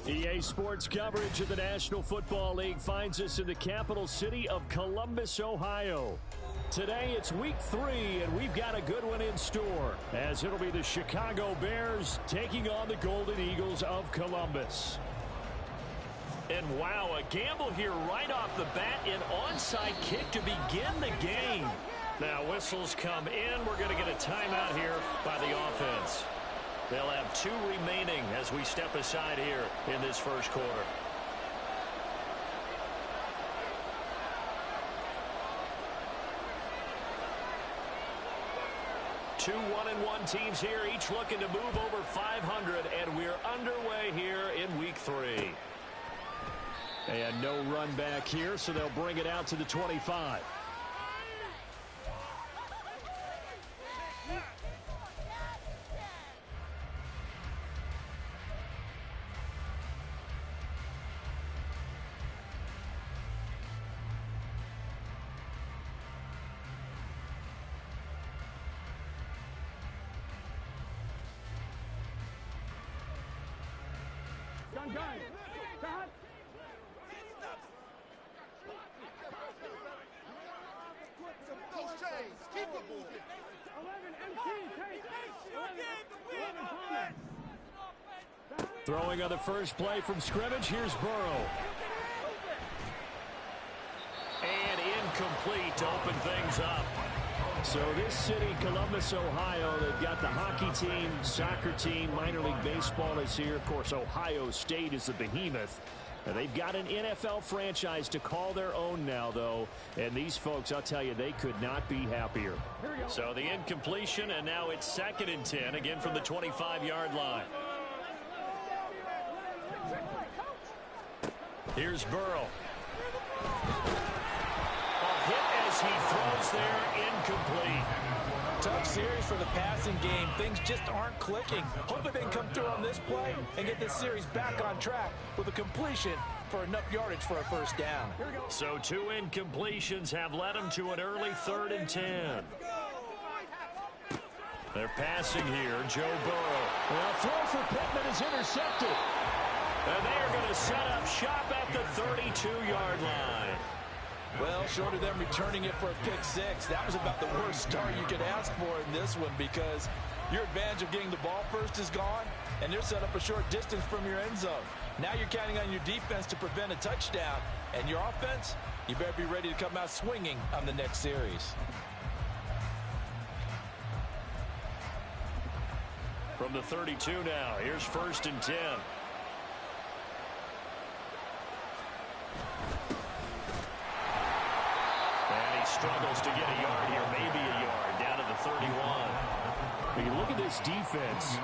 EA Sports coverage of the National Football League finds us in the capital city of Columbus, Ohio. Today it's week 3, and we've got a good one in store, as it'll be the Chicago Bears taking on the Golden Eagles of Columbus. And wow, a gamble here right off the bat, an onside kick to begin the game. Now whistles come in. We're going to get a timeout here by the offense. They'll have 2 remaining as we step aside here in this first quarter. Two 1-1 teams here, each looking to move over 500, and we're underway here in week 3. And no run back here, so they'll bring it out to the 25. Throwing on the first play from scrimmage, here's Burrow. And incomplete to open things up. So this city, Columbus, Ohio, they've got the hockey team, soccer team, minor league baseball is here. Of course, Ohio State is the behemoth. They've got an NFL franchise to call their own now, though. And these folks, I'll tell you, they could not be happier. So the incompletion, and now it's 2nd and 10, again from the 25-yard line. Here's Burrow. A hit as he throws there, incomplete. Tough series for the passing game. Things just aren't clicking. Hoping they can come through on this play and get this series back on track with a completion for enough yardage for a first down. So 2 incompletions have led them to an early 3rd and 10. They're passing here, Joe Burrow. Well, throw for Pittman is intercepted. And they are going to set up shop at the 32-yard line. Well, short of them returning it for a pick 6, that was about the worst start you could ask for in this one, because your advantage of getting the ball first is gone, and they're set up a short distance from your end zone. Now you're counting on your defense to prevent a touchdown, and your offense, you better be ready to come out swinging on the next series. From the 32 now, here's 1st and 10. Struggles to get a yard here, maybe a yard, down to the 31. When you look at this defense,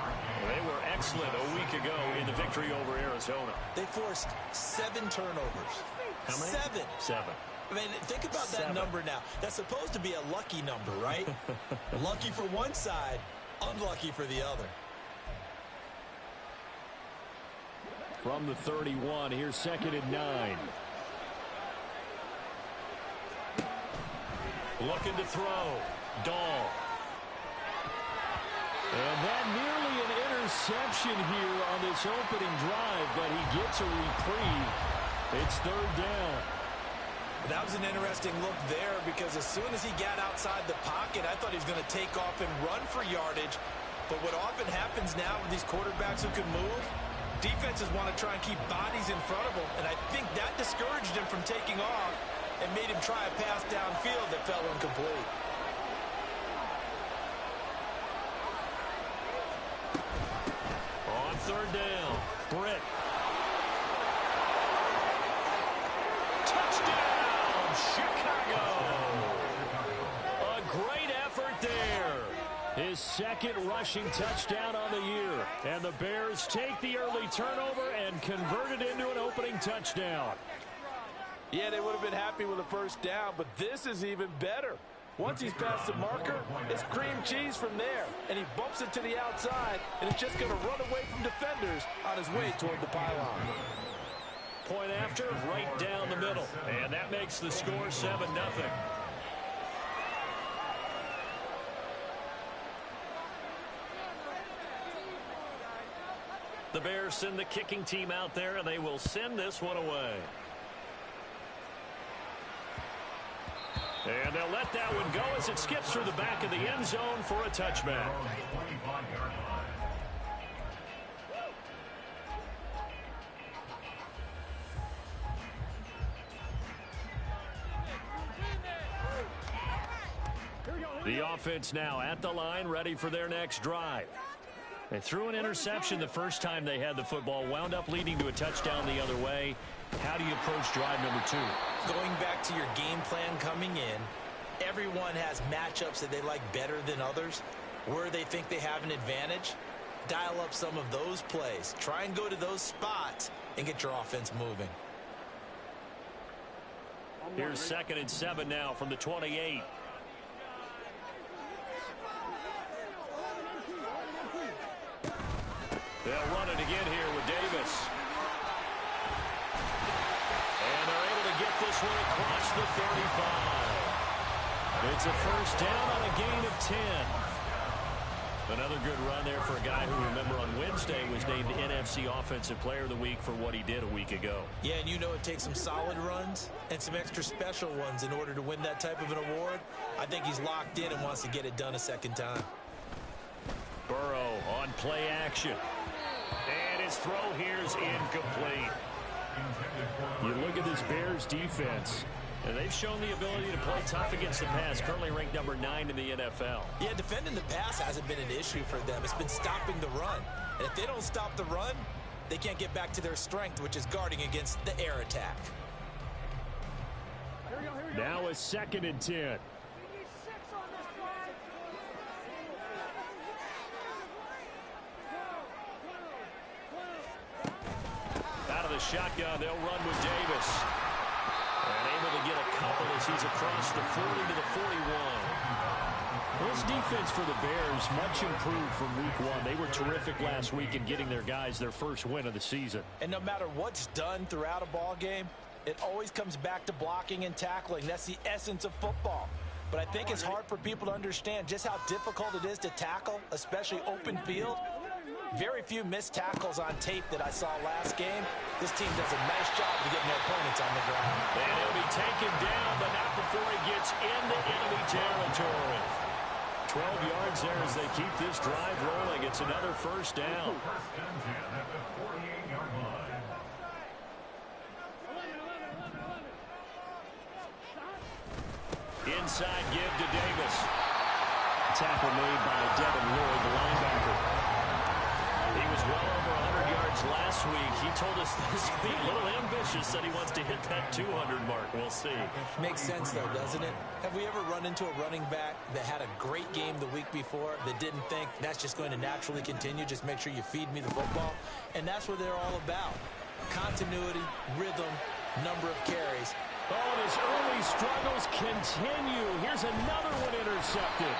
they were excellent a week ago in the victory over Arizona. They forced 7 turnovers. How many? 7. I mean, think about that number now. That's supposed to be a lucky number, right? Lucky for one side, unlucky for the other. From the 31, here's 2nd and 9. Looking to throw. Dahl. And that nearly an interception here on this opening drive, but he gets a reprieve. It's 3rd down. That was an interesting look there, because as soon as he got outside the pocket, I thought he was going to take off and run for yardage. But what often happens now with these quarterbacks who can move, defenses want to try and keep bodies in front of them, and I think that discouraged him from taking off and made him try a pass downfield that fell incomplete. On 3rd down, Britt. Touchdown, Chicago! A great effort there. His 2nd rushing touchdown on the year. And the Bears take the early turnover and convert it into an opening touchdown. Yeah, they would have been happy with a first down, but this is even better. Once he's past the marker, it's cream cheese from there. And he bumps it to the outside, and it's just going to run away from defenders on his way toward the pylon. Point after, right down the middle. And that makes the score 7-0. The Bears Anderson, the kicking team out there, and they will send this one away. And they'll let that one go as it skips through the back of the end zone for a touchback. The offense now at the line, ready for their next drive. They threw an interception the first time they had the football, wound up leading to a touchdown the other way. How do you approach drive number 2? Going back to your game plan coming in, everyone has matchups that they like better than others. Where they think they have an advantage, dial up some of those plays. Try and go to those spots and get your offense moving. Here's 2nd and 7 now from the 28. They'll run it again here with Davis. And they're able to get this one across the 35. It's a first down on a gain of 10. Another good run there for a guy who, remember, on Wednesday was named NFC Offensive Player of the Week for what he did a week ago. Yeah, and you know it takes some solid runs and some extra special ones in order to win that type of an award. I think he's locked in and wants to get it done a second time. Burrow on play action. And his throw here is incomplete. You look at this Bears defense, and they've shown the ability to play tough against the pass, currently ranked number 9 in the NFL. Yeah, defending the pass hasn't been an issue for them. It's been stopping the run. And if they don't stop the run, they can't get back to their strength, which is guarding against the air attack. now a 2nd and 10. Out of the shotgun, they'll run with Davis. And able to get a couple as he's across the 40 to the 41. This defense for the Bears, much improved from week 1. They were terrific last week in getting their guys their first win of the season. And no matter what's done throughout a ball game, it always comes back to blocking and tackling. That's the essence of football. But I think it's hard for people to understand just how difficult it is to tackle, especially open field. Very few missed tackles on tape that I saw last game. This team does a nice job of getting their opponents on the ground. And he'll be taken down, but not before he gets into enemy territory. 12 yards there as they keep this drive rolling. It's another first down. Inside give to Davis. Tackle made by Devin Lloyd, the linebacker. He was well over 100 yards last week. He told us this week, a little ambitious, said he wants to hit that 200 mark. We'll see. Makes sense, though, doesn't it? Have we ever run into a running back that had a great game the week before that didn't think that's just going to naturally continue? Just make sure you feed me the football. And that's what they're all about. Continuity, rhythm, number of carries. Oh, and his early struggles continue. Here's another one intercepted.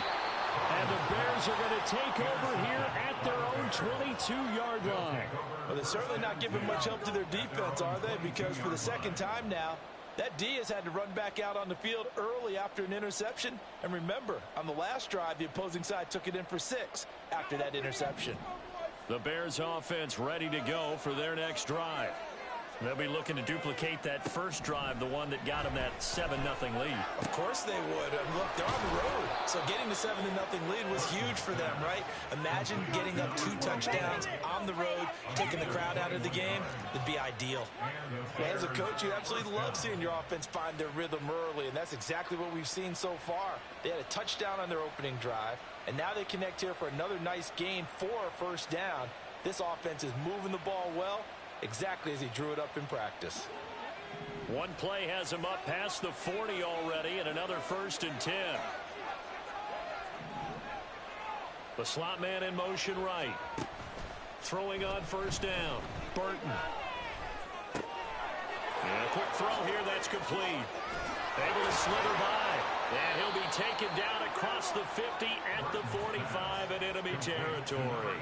And the Bears are going to take over here at their own 22-yard line. Well, they're certainly not giving much help to their defense, are they? Because for the second time now, that D has had to run back out on the field early after an interception. And remember, on the last drive, the opposing side took it in for 6 after that interception. The Bears offense ready to go for their next drive. They'll be looking to duplicate that first drive, the one that got them that 7-0 lead. Of course they would. Look, they're on the road. So getting the 7-0 lead was huge for them, right? Imagine getting up 2 touchdowns on the road, taking the crowd out of the game. It'd be ideal. Well, as a coach, you absolutely love seeing your offense find their rhythm early, and that's exactly what we've seen so far. They had a touchdown on their opening drive, and now they connect here for another nice gain for a first down. This offense is moving the ball well, exactly as he drew it up in practice. One play has him up past the 40 already, and another 1st and 10. The slot man in motion right. Throwing on first down. Burton. And a quick throw here, that's complete. Able to slither by. And he'll be taken down across the 50 at the 45 in enemy territory.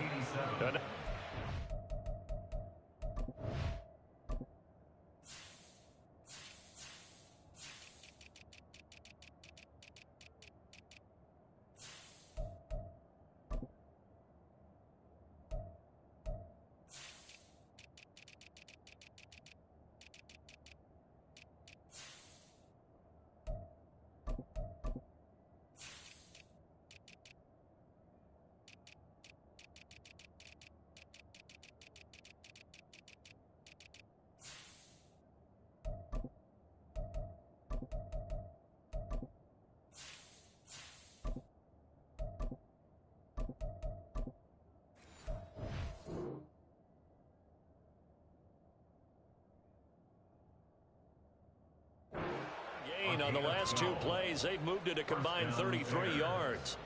gain on the last 2 plays. They've moved it a combined 33 yards.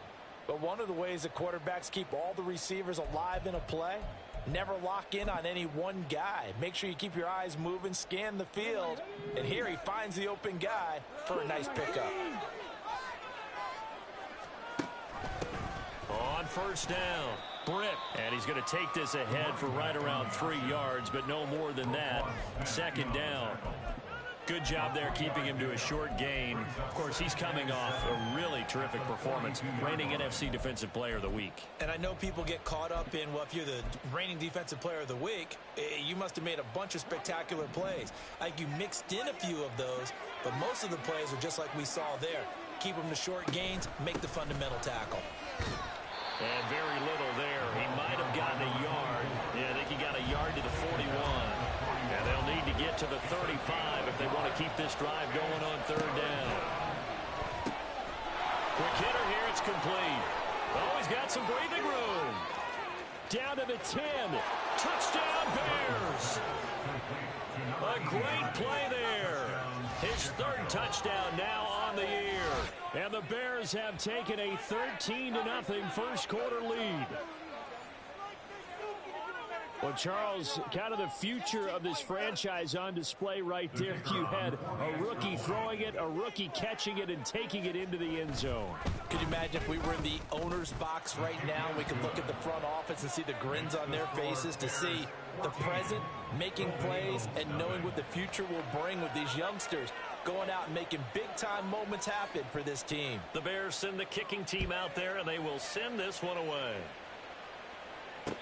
But one of the ways that quarterbacks keep all the receivers alive in a play, never lock in on any one guy. Make sure you keep your eyes moving, scan the field. And here he finds the open guy for a nice pickup. On first down, Britt. And he's going to take this ahead for right around 3 yards, but no more than that. Second down. Good job there keeping him to a short gain. Of course, he's coming off a really terrific performance, reigning NFC Defensive Player of the Week. And I know people get caught up in, well, if you're the reigning Defensive Player of the Week, you must have made a bunch of spectacular plays. Like you mixed in a few of those, but most of the plays are just like we saw there. Keep them to short gains, make the fundamental tackle. And very little there. He might have gotten a yard. Yeah, I think he got a yard to the 41. And they'll need to get to the 35 if they want to keep this drive going on third down. Quick hitter here. It's complete. Oh, he's got some breathing room. Down to the 10. Touchdown, Bears. A great play there. His 3rd touchdown now on the year. And the Bears have taken a 13-0 first quarter lead. Well, Charles, kind of the future of this franchise on display right there. You had a rookie throwing it, a rookie catching it, and taking it into the end zone. Could you imagine if we were in the owner's box right now? We could look at the front office and see the grins on their faces, to see the present making plays and knowing what the future will bring with these youngsters going out and making big-time moments happen for this team. The Bears send the kicking team out there, and they will send this one away.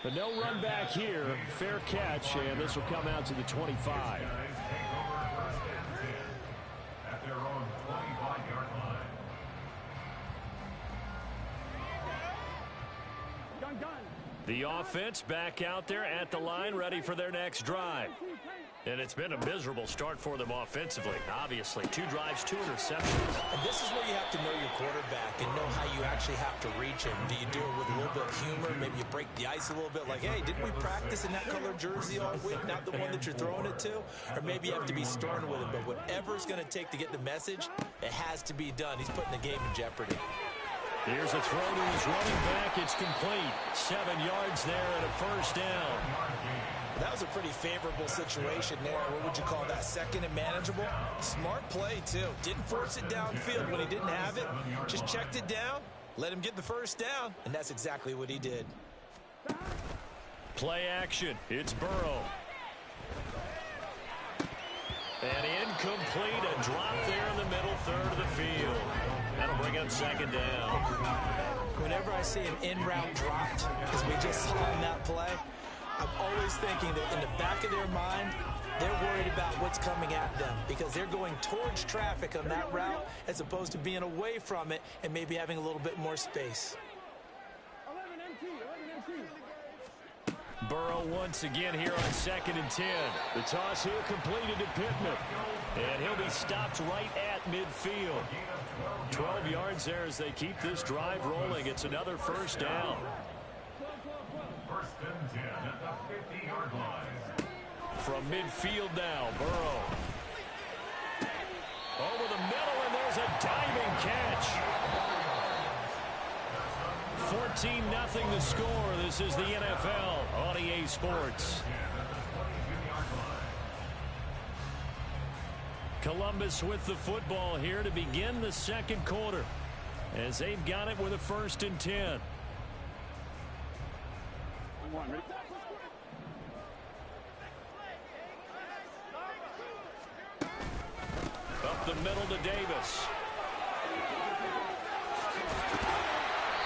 But no run back here. Fair catch, and this will come out to the 25. At their own 25-yard line. The offense back out there at the line, ready for their next drive. And it's been a miserable start for them offensively. Obviously, 2 drives, 2 interceptions. And this is where you have to know your quarterback and know how you actually have to reach him. Do you do it with a little bit of humor? Maybe you break the ice a little bit, like, hey, didn't we practice in that color jersey all week, not the one that you're throwing it to? Or maybe you have to be stern with him. But whatever it's going to take to get the message, it has to be done. He's putting the game in jeopardy. Here's a throw to his running back. It's complete. 7 yards there and a first down. That was a pretty favorable situation there. What would you call that? Second and manageable? Smart play, too. Didn't force it downfield when he didn't have it. Just checked it down, let him get the first down, and that's exactly what he did. Play action. It's Burrow. And incomplete. A drop there in the middle third of the field. That'll bring up second down. Whenever I see an in-route dropped, as we just saw in that play, I'm always thinking that in the back of their mind, they're worried about what's coming at them because they're going towards traffic on that route as opposed to being away from it and maybe having a little bit more space. Burrow once again here on 2nd and 10. The toss here completed to Pittman. And he'll be stopped right at midfield. 12 yards there as they keep this drive rolling. It's another first down. First and 10 at the 50-yard line. From midfield now, Burrow. Over the middle, and there's a diving catch. 14-0 the score. This is the NFL on EA Sports. Columbus with the football here to begin the second quarter as they've got it with a 1st and 10. Up the middle to Davis.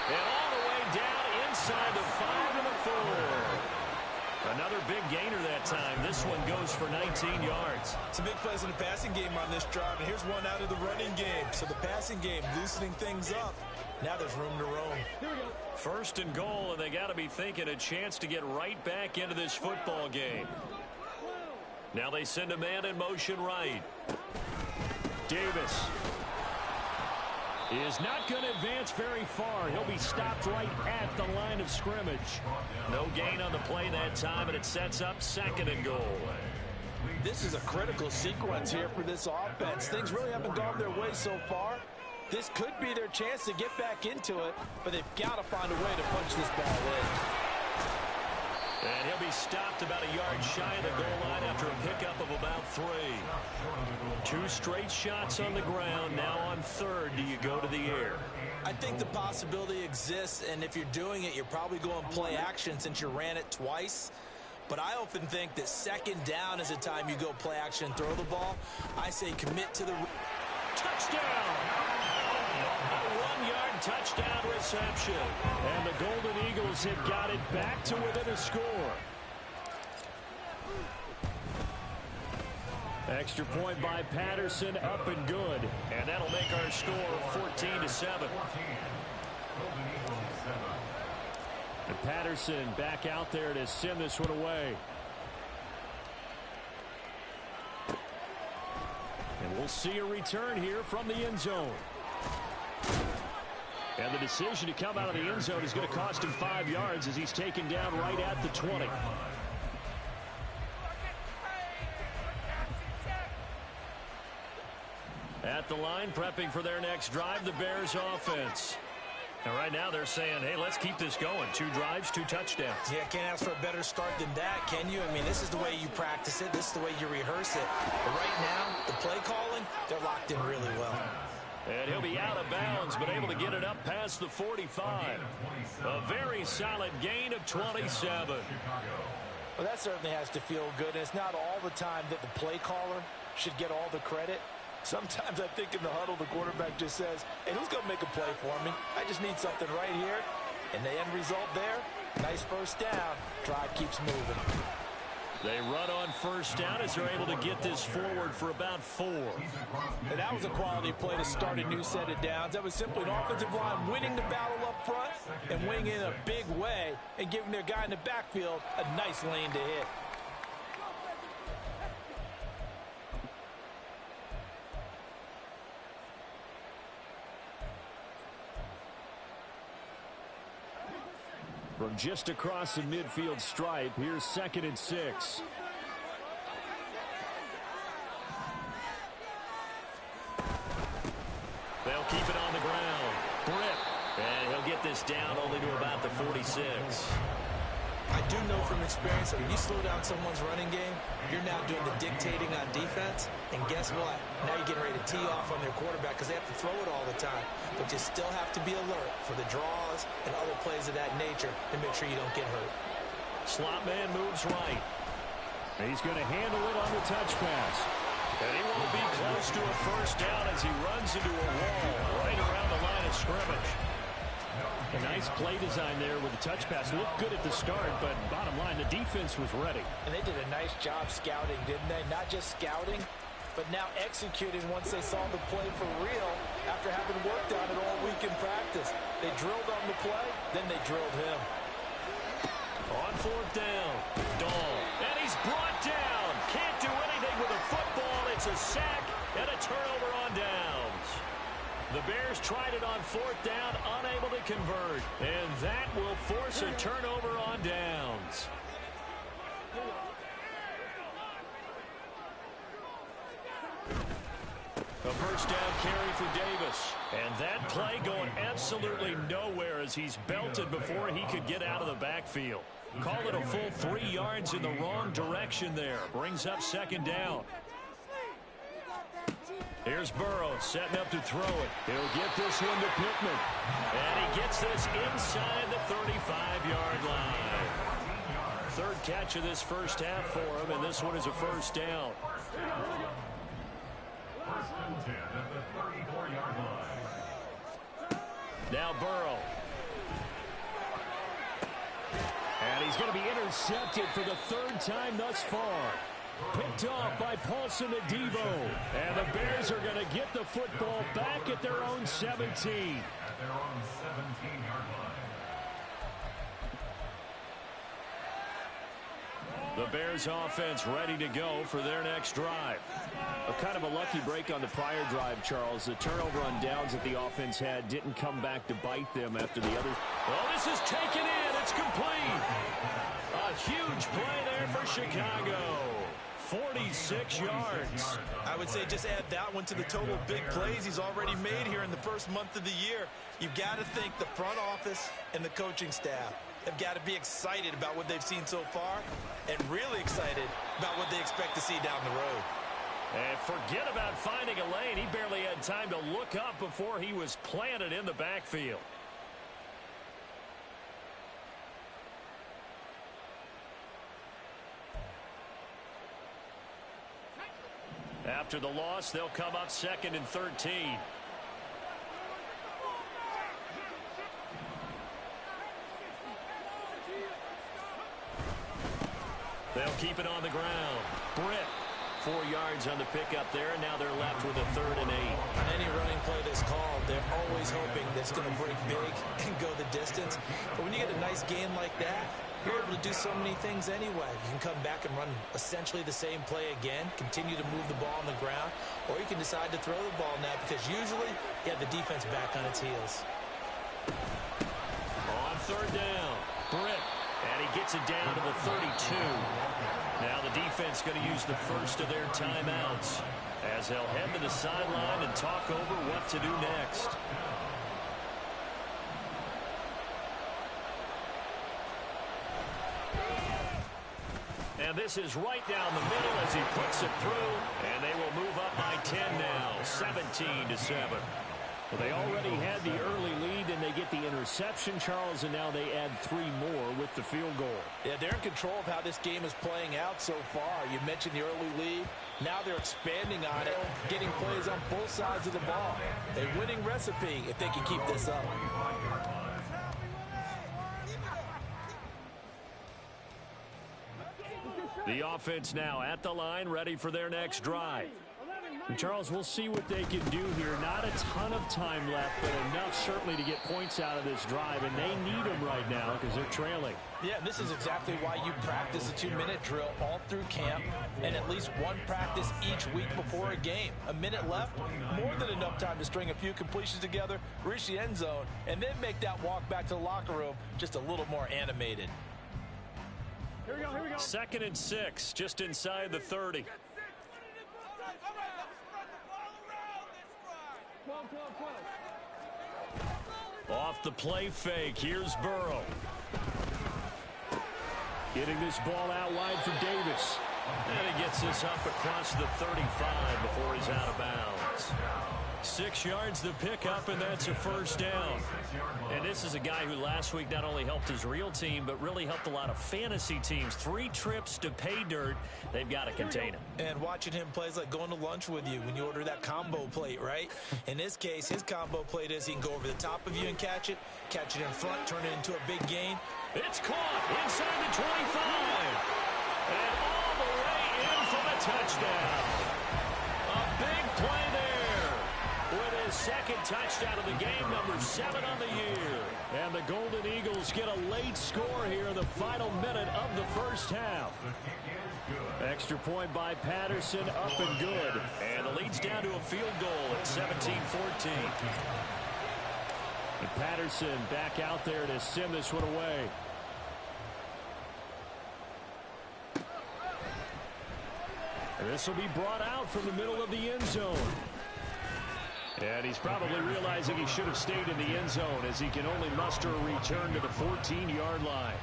And all the way down inside the 5 to the 4. Another big gainer that time. This one goes for 19 yards. Some big plays in the passing game on this drive, and here's one out of the running game. So the passing game loosening things up. Now there's room to roam. 1st and goal, and they got to be thinking a chance to get right back into this football game. Now they send a man in motion right. Davis is not going to advance very far. He'll be stopped right at the line of scrimmage. No gain on the play that time, and it sets up 2nd and goal. this is a critical sequence here for this offense. Things really haven't gone their way so far. This could be their chance to get back into it, but they've got to find a way to punch this ball in. And he'll be stopped about a yard shy of the goal line after a pickup of about 3. 2 straight shots on the ground. Now on third, do you go to the air? I think the possibility exists, and if you're doing it, you're probably going play action since you ran it twice. But I often think that second down is a time you go play action and throw the ball. I say commit to the touchdown. A 1-yard touchdown reception. And the Golden Eagles have got it back to within a score. Extra point by Patterson, up and good. And that'll make our score 14-7. And Patterson back out there to send this one away. And we'll see a return here from the end zone. And the decision to come out of the end zone is going to cost him 5 yards as he's taken down right at the 20. At the line, prepping for their next drive, the Bears offense. And right now they're saying, hey, let's keep this going. 2 drives, 2 touchdowns. Yeah, can't ask for a better start than that, can you? I mean, this is the way you practice it. This is the way you rehearse it. But right now, the play calling, they're locked in really well. And he'll be out of bounds, but able to get it up past the 45. A very solid gain of 27. Well, that certainly has to feel good. And it's not all the time that the play caller should get all the credit. Sometimes I think in the huddle, the quarterback just says, hey, who's going to make a play for me? I just need something right here. And the end result there, nice first down. Drive keeps moving. They run on first down as they're able to get this forward for about 4. And that was a quality play to start a new set of downs. That was simply an offensive line winning the battle up front and winning in a big way and giving their guy in the backfield a nice lane to hit. From just across the midfield stripe, here's 2nd and 6. They'll keep it on the ground. Grip. And he'll get this down only to about the 46. I do know from experience that when you slow down someone's running game, you're now doing the dictating on defense. And guess what? Now you're getting ready to tee off on their quarterback because they have to throw it all the time. But you still have to be alert for the draws and other plays of that nature to make sure you don't get hurt. Slot man moves right. He's going to handle it on the touch pass. And he won't be close to a first down as he runs into a wall right around the line of scrimmage. A nice play design there with the touch pass. Looked good at the start, but bottom line, the defense was ready. And they did a nice job scouting, didn't they? Not just scouting, but now executing once they saw the play for real after having worked on it all week in practice. They drilled on the play, then they drilled him. On 4th down, Dahl. And he's brought down. Can't do anything with a football. It's a sack and a turnover on downs. The Bears tried it on 4th down, unable to convert. And that will force a turnover on downs. A first down carry for Davis. And that play going absolutely nowhere as he's belted before he could get out of the backfield. Call it a full 3 yards in the wrong direction there. Brings up 2nd down. Here's Burrow setting up to throw it. He'll get this one to Pittman. And he gets this inside the 35-yard line. 3rd catch of this first half for him, and this one is a first down. 1st and 10 at the 34-yard line. Now Burrow. And he's going to be intercepted for the 3rd time thus far. Picked off by Paulson Adebo. And the Bears are going to get the football back at their own 17. At their own 17-yard line. The Bears offense ready to go for their next drive. A kind of a lucky break on the prior drive, Charles. The turnover on downs that the offense had didn't come back to bite them after the other. Oh, this is taken in. It's complete. A huge play there for Chicago. 46 yards. I would say just add that one to the total big plays he's already made here in the first month of the year. You've got to think the front office and the coaching staff have got to be excited about what they've seen so far and really excited about what they expect to see down the road. And forget about finding a lane. He barely had time to look up before he was planted in the backfield. After the loss, they'll come up 2nd and 13. They'll keep it on the ground. Britt, 4 yards on the pickup there, and now they're left with a 3rd and 8. On any running play that's called, they're always hoping that it's going to break big and go the distance. But when you get a nice gain like that, you're able to do so many things anyway. You can come back and run essentially the same play again, continue to move the ball on the ground, or you can decide to throw the ball now because usually you have the defense back on its heels. On 3rd down, Britt, and he gets it down to the 32. Now the defense going to use the first of their timeouts as they'll head to the sideline and talk over what to do next. And this is right down the middle as he puts it through, and they will move up by 10 now, 17-7. Well, they already had the early lead, and they get the interception, Charles, and now they add 3 more with the field goal. Yeah, they're in control of how this game is playing out so far. You mentioned the early lead. Now they're expanding on it, getting plays on both sides of the ball. A winning recipe if they can keep this up. The offense now at the line, ready for their next drive. And Charles, we'll see what they can do here. Not a ton of time left, but enough certainly to get points out of this drive, and they need them right now because they're trailing. Yeah, this is exactly why you practice a 2-minute drill all through camp and at least one practice each week before a game. A minute left, more than enough time to string a few completions together, reach the end zone, and then make that walk back to the locker room just a little more animated. Here we go. 2nd and 6, just inside the 30. Off the play fake, here's Burrow. Getting this ball out wide for Davis. And he gets this up across the 35 before he's out of bounds. 6 yards the pickup, and that's a 1st down. And this is a guy who last week not only helped his real team, but really helped a lot of fantasy teams. 3 trips to pay dirt. They've got to contain him. And watching him play is like going to lunch with you when you order that combo plate, right? In this case, his combo plate is he can go over the top of you and catch it in front, turn it into a big gain. It's caught inside the 25. And all the way in for the touchdown. A big play there. With his 2nd touchdown of the game, number 7 on the year. And the Golden Eagles get a late score here in the final minute of the first half. Extra point by Patterson, up and good. And the lead's down to a field goal at 17-14. And Patterson back out there to send this one away. And this will be brought out from the middle of the end zone. And he's probably realizing he should have stayed in the end zone as he can only muster a return to the 14-yard line.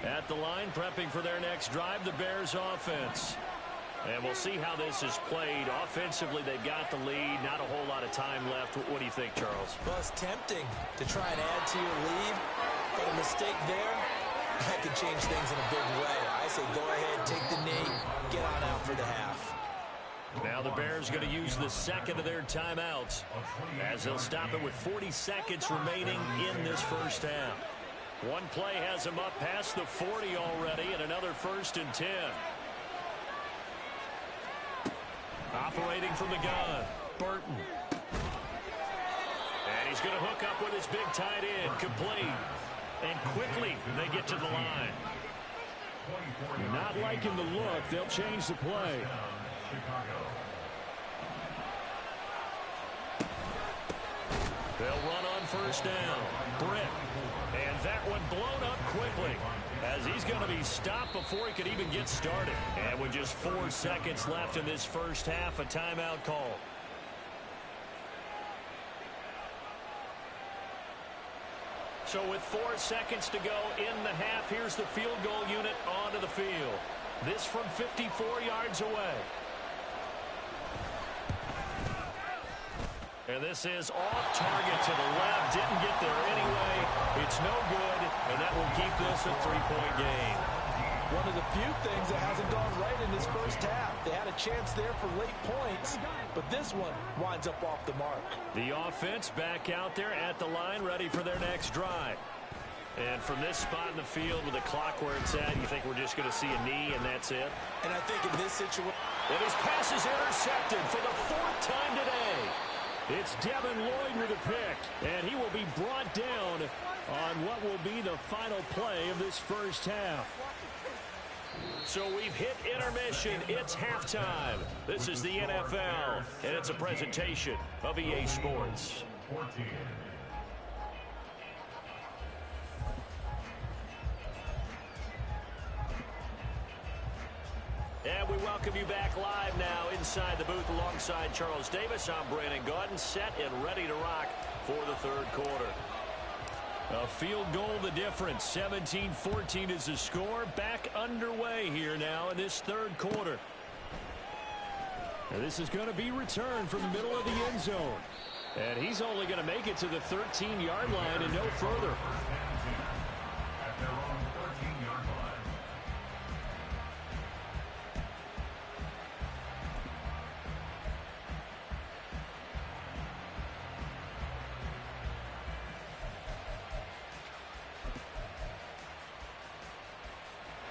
At the line, prepping for their next drive, the Bears offense. And we'll see how this is played. Offensively, they've got the lead. Not a whole lot of time left. What do you think, Charles? Well, it's tempting to try and add to your lead, but a mistake there, that could change things in a big way. I say go ahead, take the knee, get on out for the half. Now the Bears going to use the 2nd of their timeouts as they'll stop it with 40 seconds remaining in this first half. One play has them up past the 40 already, and another 1st and 10. Operating from the gun, Burton. And he's going to hook up with his big tight end, complete. And quickly they get to the line. Not liking the look. They'll change the play. They'll run on first down. Britt. And that one blown up quickly as he's going to be stopped before he could even get started. And with just 4 seconds left in this first half, a timeout call. So with 4 seconds to go in the half, here's the field goal unit onto the field. This from 54 yards away. And this is off target to the left. Didn't get there anyway. It's no good, and that will keep this a 3-point game. One of the few things that hasn't gone right in this first half. They had a chance there for late points, but this one winds up off the mark. The offense back out there at the line, ready for their next drive. And from this spot in the field with the clock where it's at, you think we're just going to see a knee and that's it? And I think in this situation... And his pass is intercepted for the 4th time today. It's Devin Lloyd with a pick, and he will be brought down on what will be the final play of this first half. So we've hit intermission. It's halftime. This is the NFL, and it's a presentation of EA Sports. And we welcome you back live now inside the booth alongside Charles Davis. I'm Brandon Gaudin, set and ready to rock for the third quarter. A field goal the difference. 17-14 is the score. Back underway here now in this third quarter. And this is going to be returned from the middle of the end zone. And he's only going to make it to the 13-yard line and no further. At their own 13-yard line.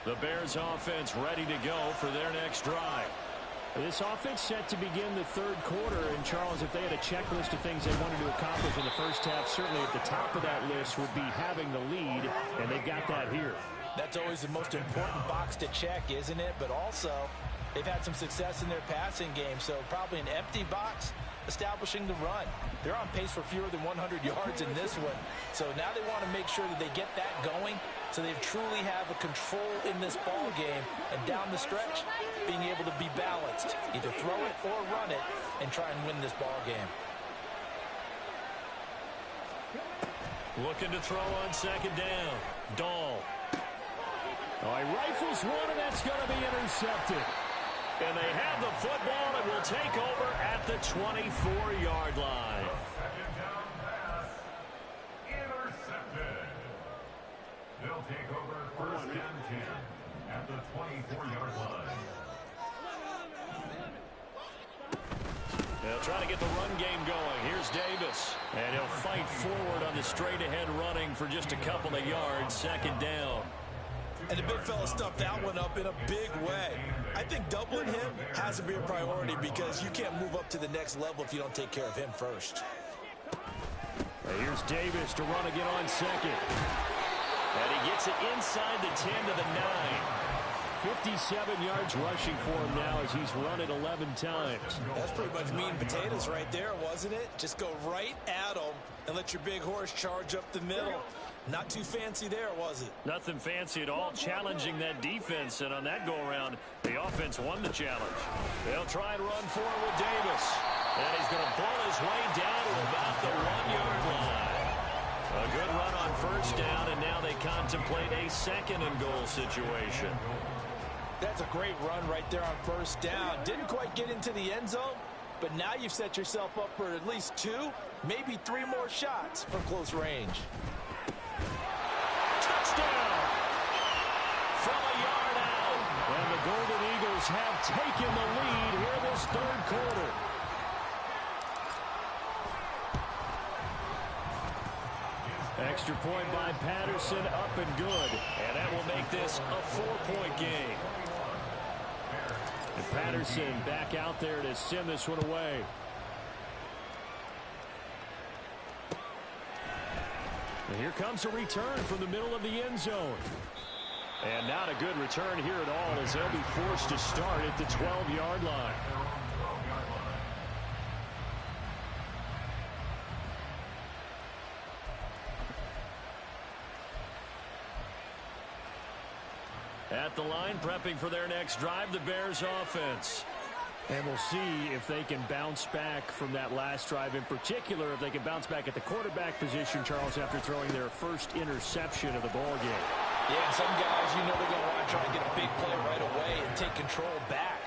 The Bears offense ready to go for their next drive. This offense set to begin the third quarter. And, Charles, if they had a checklist of things they wanted to accomplish in the first half, certainly at the top of that list would be having the lead, and they've got that here. That's always the most important box to check, isn't it? But also, they've had some success in their passing game, so probably an empty box establishing the run. They're on pace for fewer than 100 yards in this one. So now they want to make sure that they get that going so they truly have a control in this ball game. And down the stretch, being able to be balanced. Either throw it or run it and try and win this ball game. Looking to throw on second down. Dahl. Oh, he rifles one, and that's going to be intercepted. And they have the football and will take over at the 24-yard line. Second down pass. Intercepted. They'll take over first and 10 at the 24-yard line. They'll try to get the run game going. Here's Davis. And he'll fight forward on the straight-ahead running for just a couple of yards. Second down. And the big fella stuffed that one up in a big way. I think doubling him has to be a priority because you can't move up to the next level if you don't take care of him first. Here's Davis to run again on second. And he gets it inside the 10 to the 9. 57 yards rushing for him now as he's run it 11 times. That's pretty much meat and potatoes right there, wasn't it? Just go right at him and let your big horse charge up the middle. Not too fancy there, was it? Nothing fancy at all, challenging that defense. And on that go-around, the offense won the challenge. They'll try and run forward with Davis. And he's going to pull his way down to about the 1-yard line. A good run on first down, and now they contemplate a second and goal situation. That's a great run right there on first down. Didn't quite get into the end zone, but now you've set yourself up for at least 2, maybe 3 more shots from close range. Touchdown! From a yard out. And the Golden Eagles have taken the lead here this third quarter. Extra point by Patterson, up and good. And that will make this a 4-point game. And Patterson back out there to send this one away. And here comes a return from the middle of the end zone. And not a good return here at all as they'll be forced to start at the 12-yard line. At the line, prepping for their next drive, the Bears offense. And we'll see if they can bounce back from that last drive, in particular if they can bounce back at the quarterback position, Charles, after throwing their first interception of the ball game. Yeah, some guys, you know they're going to want to try to get a big play right away and take control back.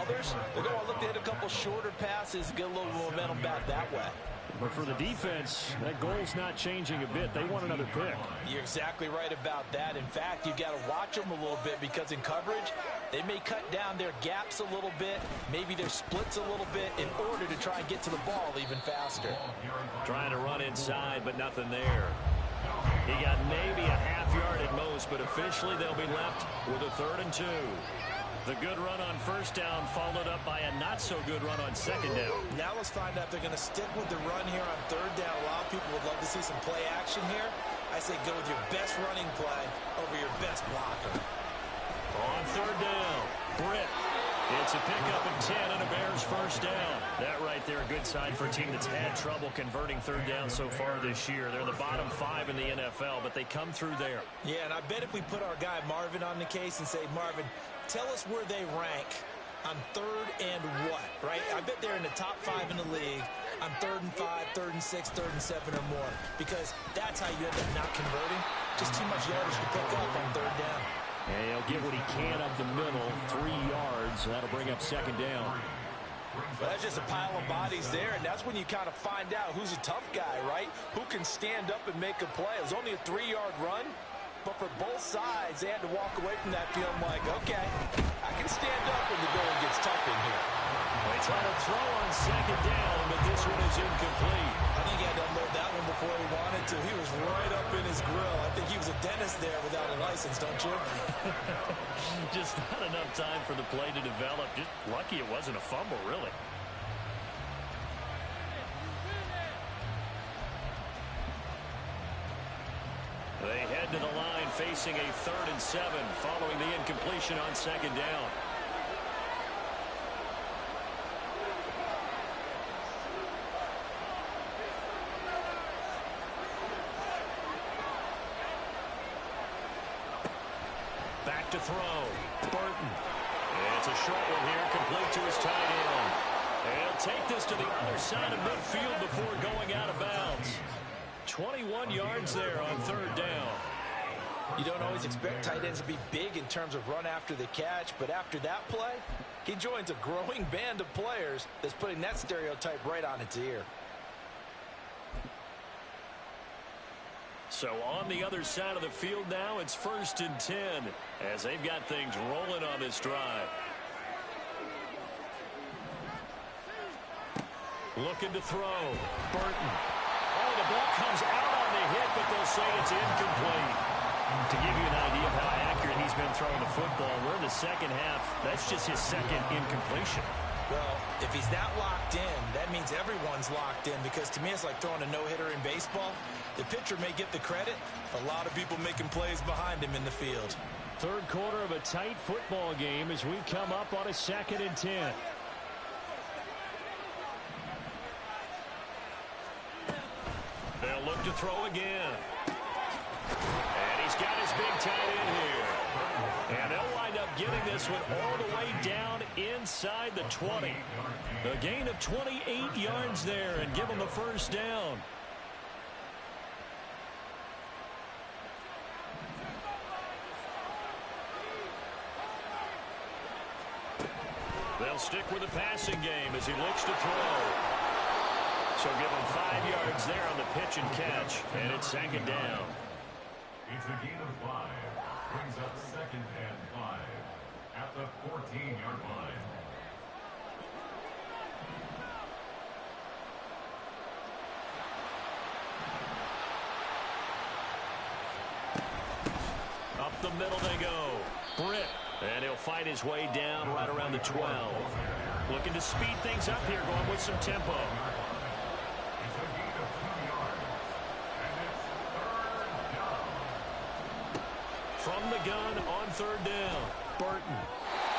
Others, they're going to look to hit a couple shorter passes, get a little momentum back that way. But for the defense, that goal's not changing a bit. They want another pick. You're exactly right about that. In fact, you've got to watch them a little bit because in coverage, they may cut down their gaps a little bit, maybe their splits a little bit in order to try and get to the ball even faster. Trying to run inside, but nothing there. He got maybe a half yard at most, but officially they'll be left with a 3rd and 2. The good run on first down followed up by a not-so-good run on second down. Now let's find out if they're going to stick with the run here on 3rd down. A lot of people would love to see some play action here. I say go with your best running play over your best blocker. On 3rd down, Britt. It's a pickup of 10 and a Bears first down. That right there, a good sign for a team that's had trouble converting 3rd down so far this year. They're the bottom 5 in the NFL, but they come through there. Yeah, and I bet if we put our guy Marvin on the case and say, Marvin, tell us where they rank on 3rd and what, right? I bet they're in the top 5 in the league on 3rd and 5, 3rd and 6, 3rd and 7 or more, because that's how you end up not converting. Just too much yardage to pick up on 3rd down. And he'll get what he can up the middle, 3 yards. That'll bring up 2nd down. Well, that's just a pile of bodies there, and that's when you kind of find out who's a tough guy, right? Who can stand up and make a play. It was only a 3-yard run, but for both sides, they had to walk away from that feeling like, okay, I can stand up when the going gets tough in here. They try to throw on 2nd down, but this one is incomplete. I think he had to unload that one before he wanted to. He was right up in his grill. I think he was a dentist there without a license, don't you? Just not enough time for the play to develop. Just lucky it wasn't a fumble, really. They head to the line facing a 3rd and 7 following the incompletion on 2nd down. Back to throw. Burton. It's a short one here, complete to his tight end. He'll take this to the other side of midfield before going out of bounds. 21 yards there on 3rd down. You don't always expect tight ends to be big in terms of run after the catch, but after that play, he joins a growing band of players that's putting that stereotype right on its ear. So on the other side of the field now, it's 1st and 10 as they've got things rolling on this drive. Looking to throw. Burton. Oh, the ball comes out on the hit, but they'll say it's incomplete. To give you an idea of how accurate he's been throwing the football, we're in the second half. That's just his 2nd incompletion. Well, if he's not locked in, that means everyone's locked in, because to me it's like throwing a no-hitter in baseball. The pitcher may get the credit. A lot of people making plays behind him in the field. 3rd quarter of a tight football game as we come up on a 2nd and 10. They'll look to throw again. And he's got his big tight end here. And they'll wind up getting this one all the way down inside the 20. A gain of 28 yards there and give them a 1st down. They'll stick with the passing game as he looks to throw. So give him 5 yards there on the pitch and catch, and it's 2nd down. It's a gain of 5. Brings up 2nd and 5 at the 14-yard line. Up the middle they go. Britt. And he'll fight his way down right around the 12. Looking to speed things up here, going with some tempo. It's a gain of 2 yards. And it's 3rd down. From the gun on 3rd down. Burton.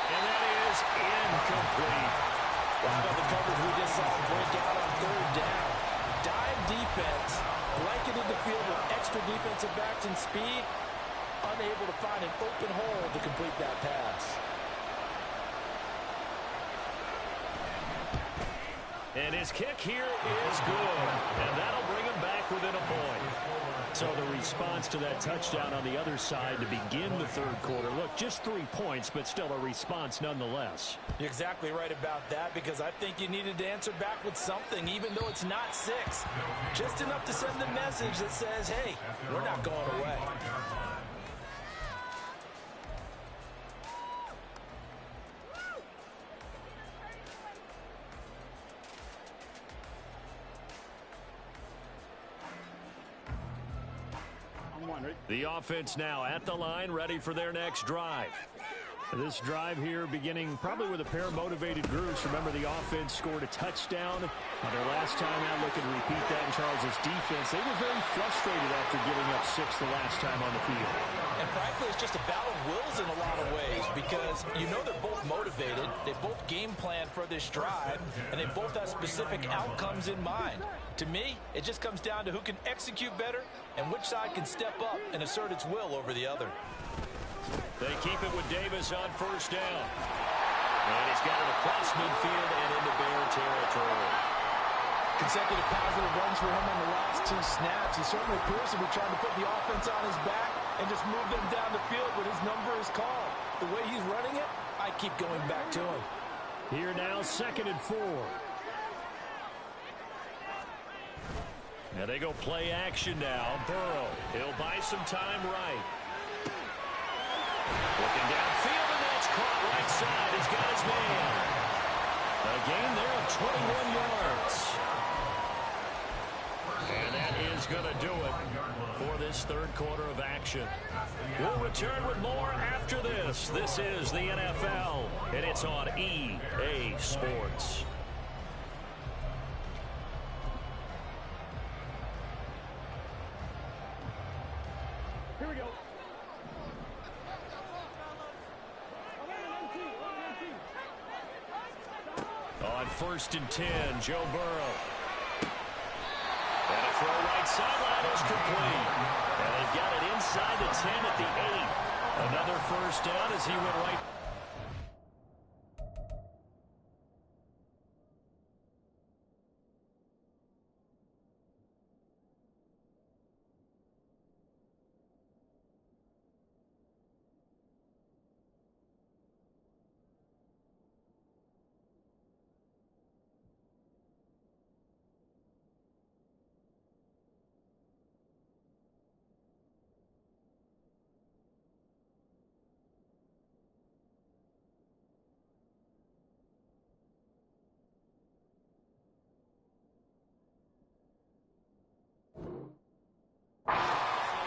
And that is incomplete. Wow, the coverage we just saw break out on 3rd down. Dime defense, blanketed the field with extra defensive backs and speed. unable to find an open hole to complete that pass. And his kick here is good. And that'll bring him back within a point. So the response to that touchdown on the other side to begin the third quarter. Look, just 3 points, but still a response nonetheless. You're exactly right about that, because I think you needed to answer back with something, even though it's not 6. Just enough to send the message that says, hey, we're not going away. The offense now at the line, ready for their next drive. This drive here beginning probably with a pair of motivated groups. Remember, the offense scored a touchdown on their last time out. Looking to repeat that in Charles' defense. They were very frustrated after giving up 6 the last time on the field. And frankly, it's just a battle of wills in a lot of ways, because you know they're both motivated. They both game plan for this drive, and they both have specific outcomes in mind. To me, it just comes down to who can execute better and which side can step up and assert its will over the other. They keep it with Davis on first down. And he's got it across midfield and into Bear territory. Consecutive positive runs for him on the last 2 snaps. He certainly appears to be trying to put the offense on his back and just move them down the field when his number is called. The way he's running it, I keep going back to him. Here now, 2nd and 4. Now they go play action now. Burrow, he'll buy some time right. Looking downfield, and that's caught right side. He's got his man. A gain there of 21 yards. And that is going to do it for this third quarter of action. We'll return with more after this. This is the NFL, and it's on EA Sports. Here we go. On 1st and 10, Joe Burrow. And a throw right sideline is complete. And they've got it inside the 10 at the 8. Another first down as he went right.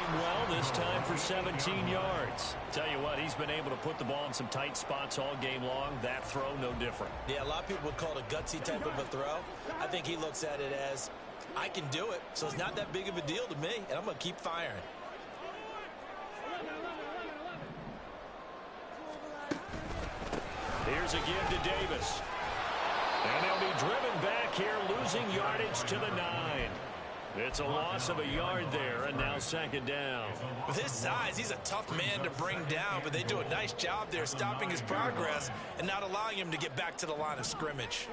Well, this time for 17 yards. Tell you what, he's been able to put the ball in some tight spots all game long. That throw, no different. Yeah, a lot of people would call it a gutsy type of a throw. I think he looks at it as, I can do it, so it's not that big of a deal to me, and I'm going to keep firing. Here's a give to Davis. And they'll be driven back here, losing yardage to the 9. It's a loss of a yard there, and now 2nd down. With his size, he's a tough man to bring down, but they do a nice job there stopping his progress and not allowing him to get back to the line of scrimmage.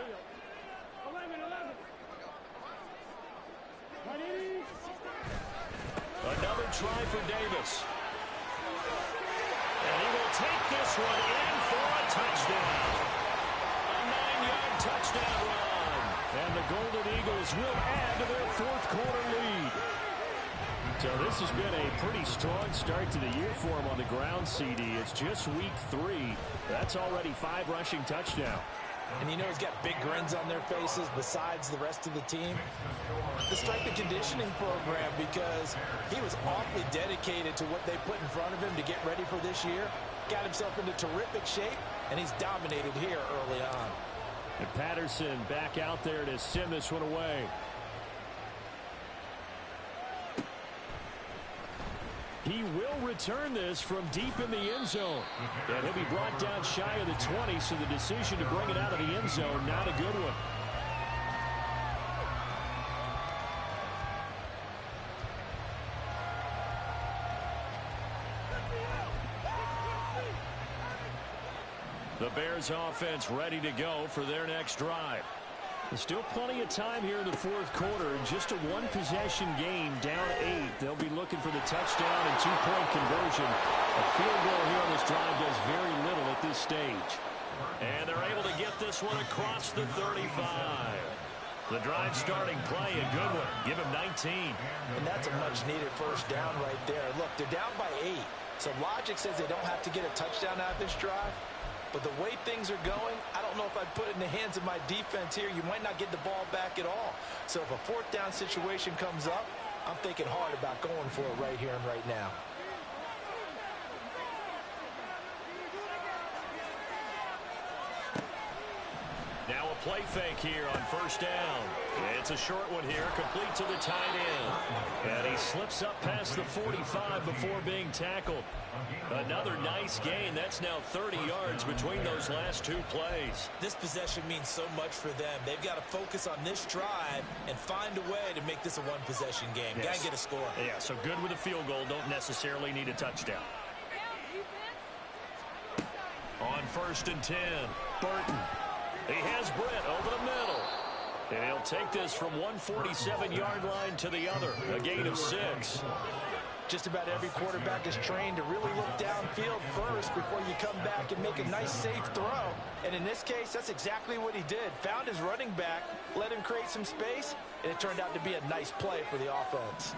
Another try for Davis. And he will take this one in for a touchdown. A 9-yard touchdown run. And the Golden Eagles will add to their 4th quarter lead. So this has been a pretty strong start to the year for him on the ground, CD. It's just week 3. That's already 5 rushing touchdowns. And you know he's got big grins on their faces besides the rest of the team. The strength and conditioning program, because he was awfully dedicated to what they put in front of him to get ready for this year. Got himself into terrific shape, and he's dominated here early on. And Patterson back out there to send this one away. He will return this from deep in the end zone. And he'll be brought down shy of the 20, so the decision to bring it out of the end zone, not a good one. The Bears offense ready to go for their next drive. There's still plenty of time here in the fourth quarter. Just a one-possession game, down 8. They'll be looking for the touchdown and two-point conversion. A field goal here on this drive does very little at this stage. And they're able to get this one across the 35. The drive starting play, a good one. Give him 19. And that's a much-needed first down right there. Look, they're down by 8. So logic says they don't have to get a touchdown out of this drive. But the way things are going, I don't know if I'd put it in the hands of my defense here. You might not get the ball back at all. So if a fourth down situation comes up, I'm thinking hard about going for it right here and right now. Now a play fake here on first down. It's a short one here, complete to the tight end. And he slips up past the 45 before being tackled. Another nice gain. That's now 30 yards between those last two plays. This possession means so much for them. They've got to focus on this drive and find a way to make this a one-possession game. Yes. Got to get a score. Yeah, so good with a field goal. Don't necessarily need a touchdown. On 1st and 10, Burton. He has Britt over the middle. And he'll take this from 147-yard line to the other. A gain of 6. Just about every quarterback is trained to really look downfield first before you come back and make a nice, safe throw. And in this case, that's exactly what he did. Found his running back, let him create some space, and it turned out to be a nice play for the offense.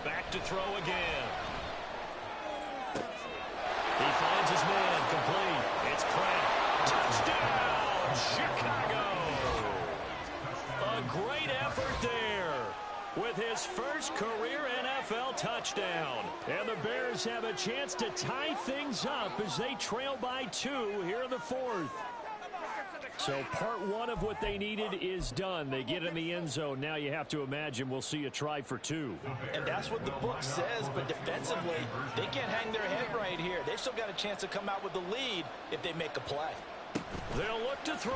Back to throw again. He finds his man, complete. It's Pratt. Touchdown, Chicago. A great effort there with his first career NFL touchdown. And the Bears have a chance to tie things up as they trail by 2 here in the fourth. So part 1 of what they needed is done. They get in the end zone. Now you have to imagine we'll see a try for 2. And that's what the book says, but defensively, they can't hang their head right here. They've still got a chance to come out with the lead if they make a play. They'll look to throw.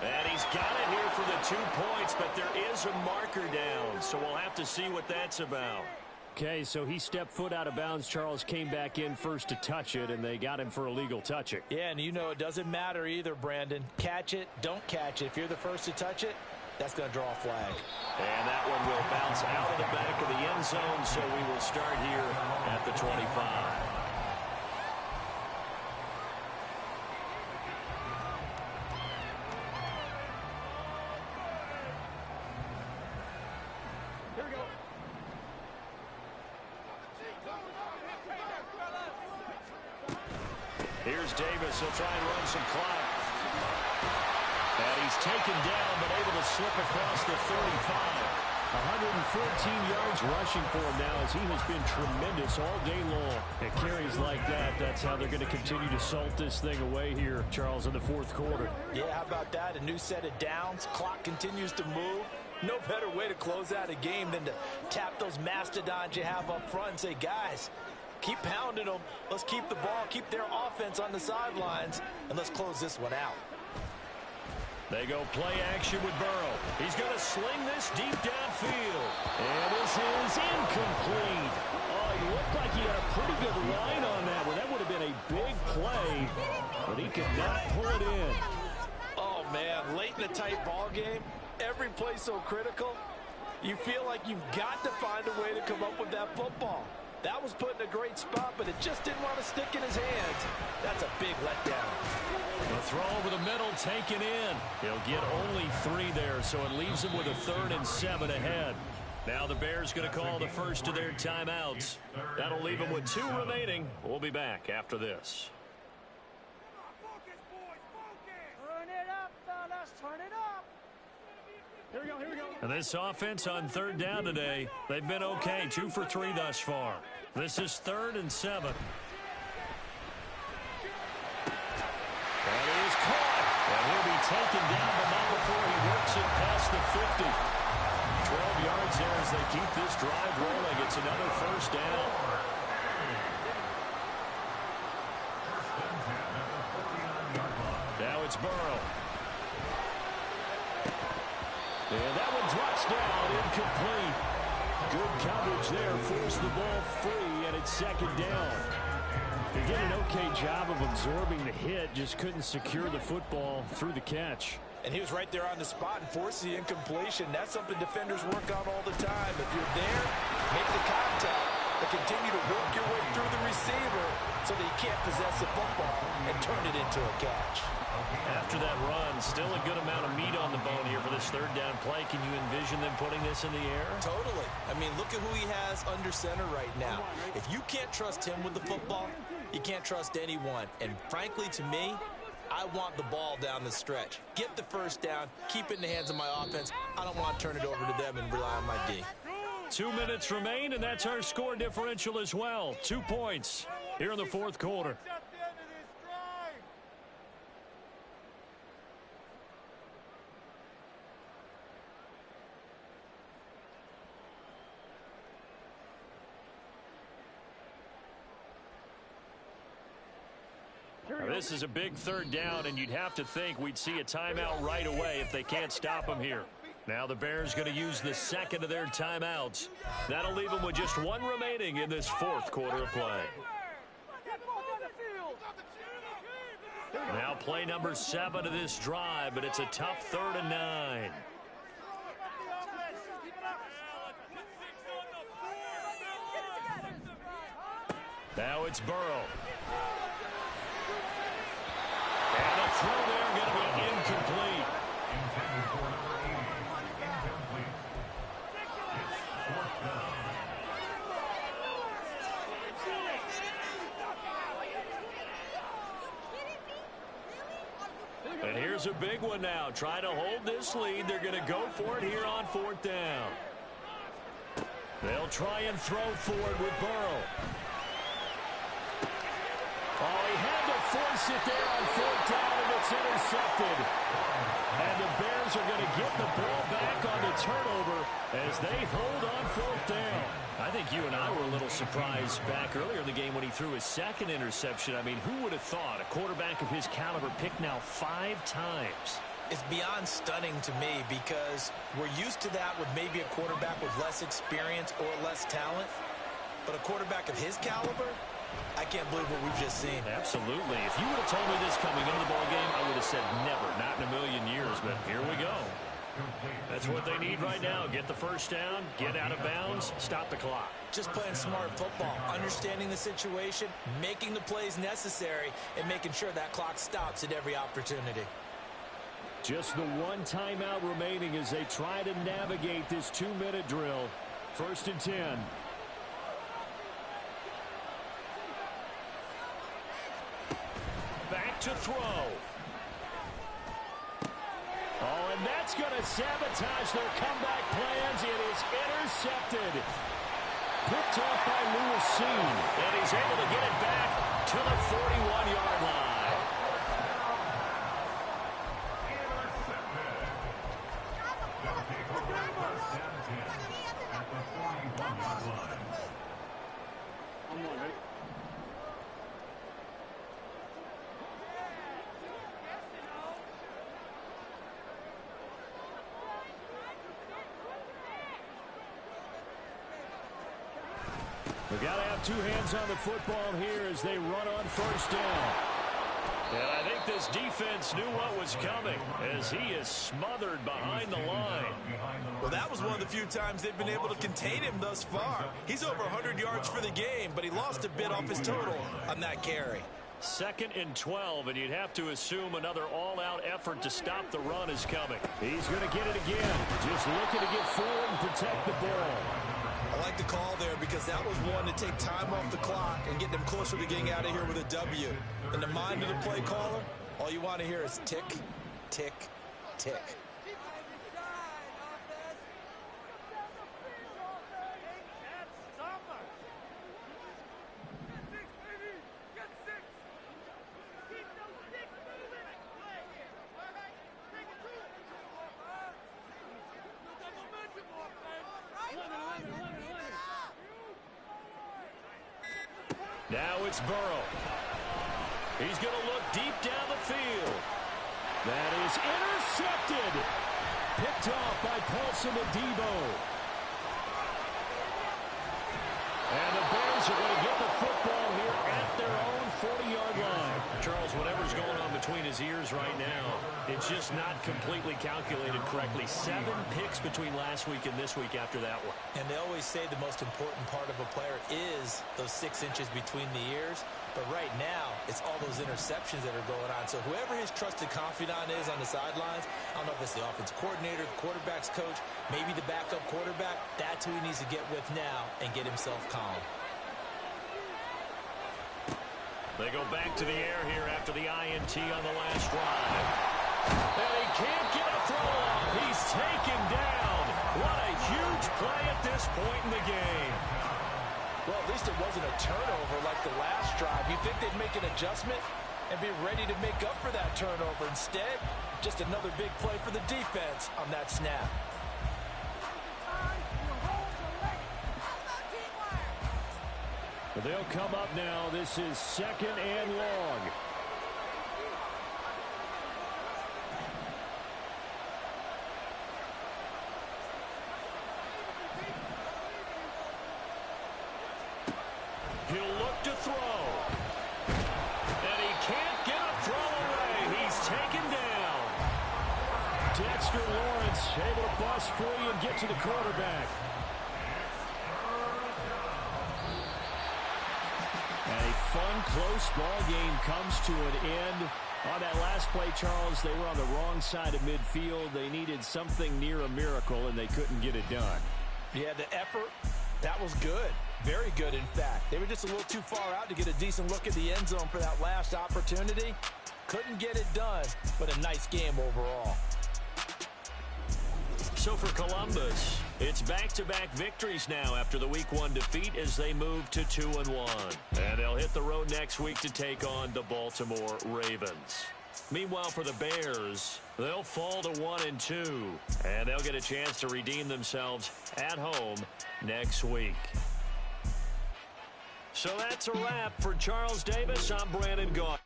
And he's got it here for the 2 points, but there is a marker down, so we'll have to see what that's about. Okay, so he stepped foot out of bounds. Charles came back in first to touch it, and they got him for illegal touching. Yeah, and you know it doesn't matter either, Brandon. Catch it, don't catch it. If you're the first to touch it, that's going to draw a flag. And that one will bounce out of the back of the end zone, so we will start here at the 25. Here's Davis. He'll try and run some clock. And he's taken down, but able to slip across the 35. 114 yards rushing for him now as he has been tremendous all day long. At carries like that, that's how they're going to continue to salt this thing away here, Charles, in the fourth quarter. Yeah, how about that? A new set of downs. Clock continues to move. No better way to close out a game than to tap those mastodons you have up front and say, guys, keep pounding them. Let's keep the ball, keep their offense on the sidelines, and let's close this one out. They go play action with Burrow. He's going to sling this deep downfield. And this is incomplete. Oh, he looked like he had a pretty good line on that one. That would have been a big play, but he could not pull it in. Oh, man, late in a tight ball game, every play so critical, you feel like you've got to find a way to come up with that football. That was put in a great spot, but it just didn't want to stick in his hands. That's a big letdown. The throw over the middle taken in. He'll get only 3 there, so it leaves him with a 3rd and 7 ahead. Now the Bears going to call the first of their timeouts. That'll leave them with 2 remaining. We'll be back after this. Turn it up, fellas. Turn it up. Here we go, here we go. And this offense on 3rd down today, they've been okay. 2 for 3 thus far. This is 3rd and 7. And he is caught. And he'll be taken down, but not before he works it past the 50. 12 yards there as they keep this drive rolling. It's another first down. Now it's Burrow. And that one drops down, incomplete. Good coverage there. Forced the ball free, and it's second down. They did an okay job of absorbing the hit, just couldn't secure the football through the catch. And he was right there on the spot and forced the incompletion. That's something defenders work on all the time. If you're there, make the contact, but continue to work your way through the receiver so that you can't possess the football and turn it into a catch. After that run, still a good amount of meat on the bone here for this third down play. Can you envision them putting this in the air? Totally. I mean, look at who he has under center right now. If you can't trust him with the football, you can't trust anyone. And frankly, to me, I want the ball down the stretch. Get the first down, keep it in the hands of my offense. I don't want to turn it over to them and rely on my D. 2 minutes remain, and that's our score differential as well. 2 points here in the fourth quarter. This is a big third down, and you'd have to think we'd see a timeout right away if they can't stop them here. Now the Bears going to use the second of their timeouts. That'll leave them with just one remaining in this fourth quarter of play. Now play number 7 of this drive, but it's a tough 3rd and 9. Now it's Burrow. And a throw there going to be incomplete. Intended for number 80. Incomplete. It's 4th down. And here's a big one now. Trying to hold this lead. They're going to go for it here on 4th down. They'll try and throw forward with Burrow. Oh, he had to force it there on 4th down, and it's intercepted. And the Bears are going to get the ball back on the turnover as they hold on 4th down. I think you and I were a little surprised back earlier in the game when he threw his second interception. I mean, who would have thought a quarterback of his caliber picked now 5 times? It's beyond stunning to me because we're used to that with maybe a quarterback with less experience or less talent. But a quarterback of his caliber, I can't believe what we've just seen. Absolutely. If you would have told me this coming into the ballgame, I would have said never, not in a million years. But here we go. That's what they need right now. Get the first down, get out of bounds, stop the clock. Just playing smart football, understanding the situation, making the plays necessary, and making sure that clock stops at every opportunity. Just the one timeout remaining as they try to navigate this 2-minute drill. 1st and 10. Back to throw. Oh, and that's going to sabotage their comeback plans. It is intercepted. Picked off by Lewis. And he's able to get it back to the 41-yard line. We've got to have 2 hands on the football here as they run on 1st down. And I think this defense knew what was coming as he is smothered behind the line. Well, that was one of the few times they've been able to contain him thus far. He's over 100 yards for the game, but he lost a bit off his total on that carry. 2nd and 12, and you'd have to assume another all-out effort to stop the run is coming. He's going to get it again. Just looking to get forward and protect the ball. I like the call there because that was one to take time off the clock and get them closer to getting out of here with a W. In the mind of the play caller, all you want to hear is tick, tick, tick. Now it's Burrow. He's going to look deep down the field. That is intercepted. Picked off by Paulson Adebo. are going to get the football here at their own 40-yard line. Charles, whatever's going on between his ears right now, it's just not completely calculated correctly. 7 picks between last week and this week after that one. And they always say the most important part of a player is those 6 inches between the ears. But right now, it's all those interceptions that are going on. So whoever his trusted confidant is on the sidelines, I don't know if it's the offense coordinator, the quarterback's coach, maybe the backup quarterback, that's who he needs to get with now and get himself calm. They go back to the air here after the INT on the last drive. And he can't get a throw off. He's taken down. What a huge play at this point in the game. Well, at least it wasn't a turnover like the last drive. You'd think they'd make an adjustment and be ready to make up for that turnover. Instead, just another big play for the defense on that snap. They'll come up now. This is 2nd and long. He'll look to throw. And he can't get a throw away. He's taken down. Dexter Lawrence able to bust free and get to the quarterback. A fun, close ball game comes to an end. On that last play, Charles, they were on the wrong side of midfield. They needed something near a miracle, and they couldn't get it done. Yeah, the effort, that was good. Very good, in fact. They were just a little too far out to get a decent look at the end zone for that last opportunity. Couldn't get it done, but a nice game overall. So for Columbus, it's back-to-back victories now after the Week 1 defeat as they move to 2-1. And they'll hit the road next week to take on the Baltimore Ravens. Meanwhile, for the Bears, they'll fall to 1-2, and they'll get a chance to redeem themselves at home next week. So that's a wrap. For Charles Davis, I'm Brandon Gaudin.